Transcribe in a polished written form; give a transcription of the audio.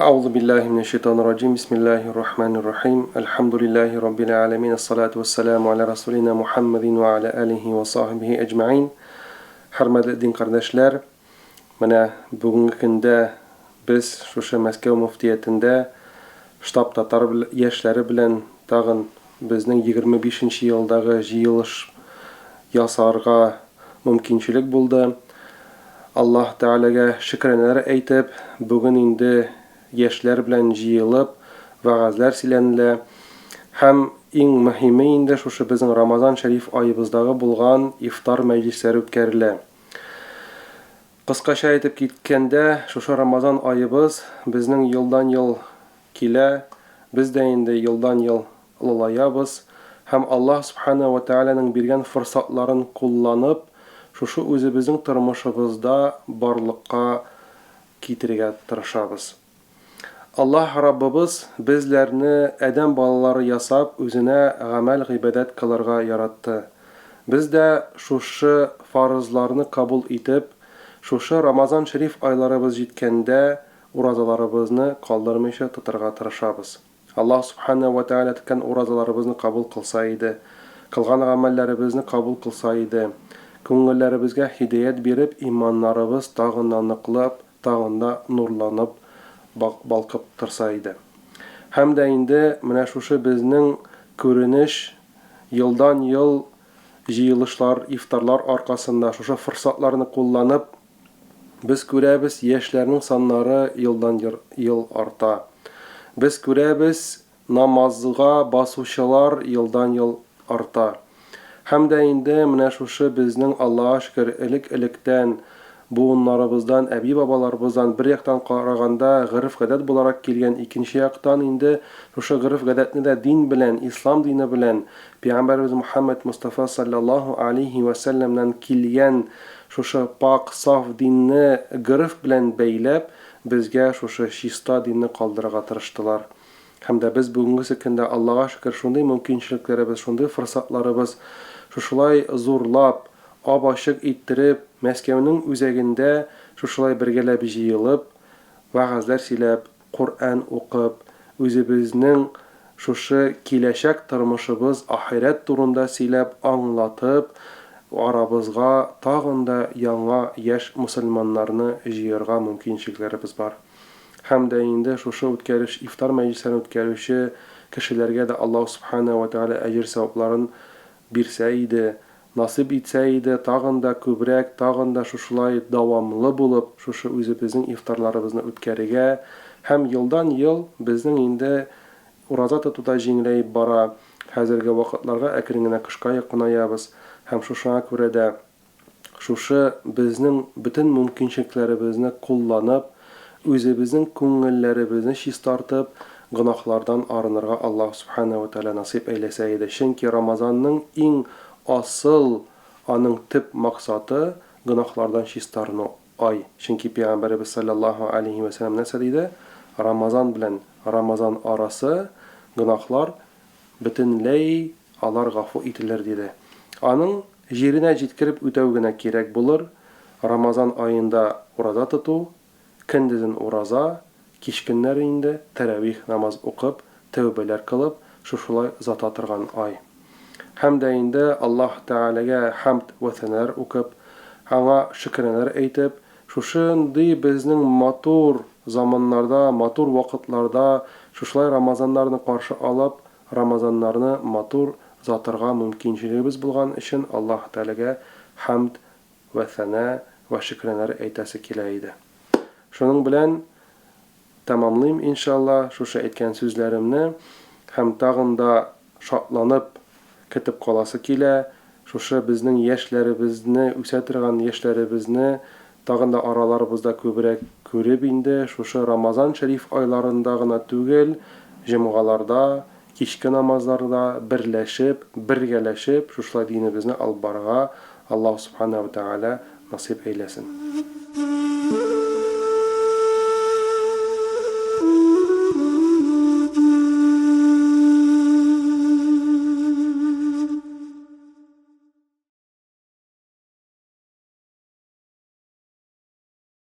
أعوذ بالله من الشيطان الرجيم بسم الله الرحمن الرحيم الحمد لله رب العالمين الصلاة والسلام على رسولنا محمد وعلى آله وصحبه أجمعين. Hörmətli din qardaşlar, mənə bugünkü gündə biz şuşa Məskəv müftiyətində ştab tatar яшьләре белән тагын безнең 25нче елдагы җыелыш ясарга мөмкинчелек булды. Аллаһ Тәгаләгә шөкранәләр әйтеп, бүген инде яшьләр белән җыелып, вәгазьләр сөйләнелә. Һәм иң мөһиме инде шушы безнең Рамазан шәриф айыбыздагы булган ифтар мәҗлесләре үткәрелә. Кыскача әйтеп киткәндә, шушы Рамазан айыбыз безнең елдан-ел килә, без дә инде елдан-ел олылаябыз һәм Аллаһ Субхана ва Тәгаләнең биргән форсатларын кулланып, шушы үзебезнең тормышыбызда барлыкка китерергә тырышабыз. Аллаһ Раббыбыз безләрне адәм балалары ясап, үзенә гамәл гыйбадәт кылырга яратты. Без дә шушы фарызларны кабул итеп, шушы Рамазан шәриф айларыбыз җиткәндә уразаларыбызны калдырмыйча тотарга тырышабыз. Аллаһ Субхана ва Тәгалә ткән уразаларыбызны кабул кылса иде, кылган гамәлләребезне кабул кылса иде, күңелләребезгә һидаят биреп, иманнарыбыз тагын да ныклап, тагын да нурланып балкып торса иде. Һәм дә инде менә шушы безнең күренеш елдан-ел җыелышлар, ифтарлар аркасында шушы форсатларны кулланып, без күрәбез яшьләрнең саннары елдан-ел арта. Без күрәбез намазга басучылар елдан-ел арта. Һәм дә инде менә шушы безнең Аллаһка шөкер элек-электән буыннарыбыздан, әби-бабаларыбыздан бер яктан караганда гырыф-гадәт буларак килгән, икенче яктан инде шушы гырыф-гадәтне дә дин белән, ислам дине белән, Пәйгамбәрбез Мухаммад Мустафа саллаллаһу алейхи ва салламнан килгән шушы пак, саф динне гырыф белән бәйләп, безгә шушы чиста динне калдырырга тырыштылар. Һәм дә без бүгенге көндә Аллаһка шөкер шундый мөмкинчелекләребез, шундый форсатларыбыз шушылай зурлап, ап-ачык иттереп, Мәскәүнең үзәгендә шушылай бергәләп җыелып, вәгазьләр сөйләп, Коръән укып, үзебезнең шушы киләчәк тормышыбыз, ахирәт турында сөйләп, аңлатып, арабызга тагын да яңа яшь мөселманнарны җыярга мөмкинчелекләребез бар. Һәм дә инде шушы үткәрүш, ифтар мәҗлесләрен үткәрүче кешеләргә дә Аллаһ Субхана ва Тәгалә әҗр-савапларын бирсә иде, насыйп итсә иде, тагын да күбрәк, тагын да шушылай дәвамлы булып, шушы үзебезнең ифтарларыбызны үткәрергә һәм елдан-ел безнең инде ураза тотуда җиңеләеп бара. Хәзерге вакытларга әкрен генә кышка якынаябыз һәм шушыңа күрә дә шушы безнең бөтен мөмкинчелекләребезне кулланып, үзебезнең күңелләребезне чистартып, гынахлардан арынырга Аллаһ Субхана ва Тәгалә насыйп әйләсә иде. Чөнки Рамазанның иң асыл, аның төп максаты гынахлардан чистарыну ай. Чөнки Пәйгамбәрбез саллаллаһу алейхи ва саллям нәрсә диде? Рамазан белән Рамазан арасы гынахлар бөтенләй алар гафу ителер диде. Аның җиренә җиткереп үтәү генә кирәк булыр. Рамазан аенда ураза тоту, көндезен ураза, кичкеннәр инде тәравих намаз укып, тәүбәләр кылып, шушылай зата торган ай. Һәм дә инде Аллаһ Тәгаләгә хәмд ва санар укып, аңа шөкранәләр әйтеп, шушындый безнең матур заманнарда, матур вакытларда шушылай Рамазаннарны каршы алып, Рамазаннарны матур затырга мөмкинчелегебез булган өчен Аллаһ Тәгаләгә хәмд ва сана ва шөкранәләр әйтәсе килә иде. Шуның белән тәмамлыйм иншалла шушы әйткән сүзләремне һәм тагын да шатланып көтеп каласы килә. Шушы безнең яшьләребезне, үсә торган яшьләребезне тагын да араларыбызда күбрәк күреп инде шушы Рамазан шәриф айларында гына түгел, җомгаларда, кичке намазларда берләшеп, бергәләшеп шушылай динебезне алып барырга Аллаһ Субхана ва Тәгалә насыйп әйләсен.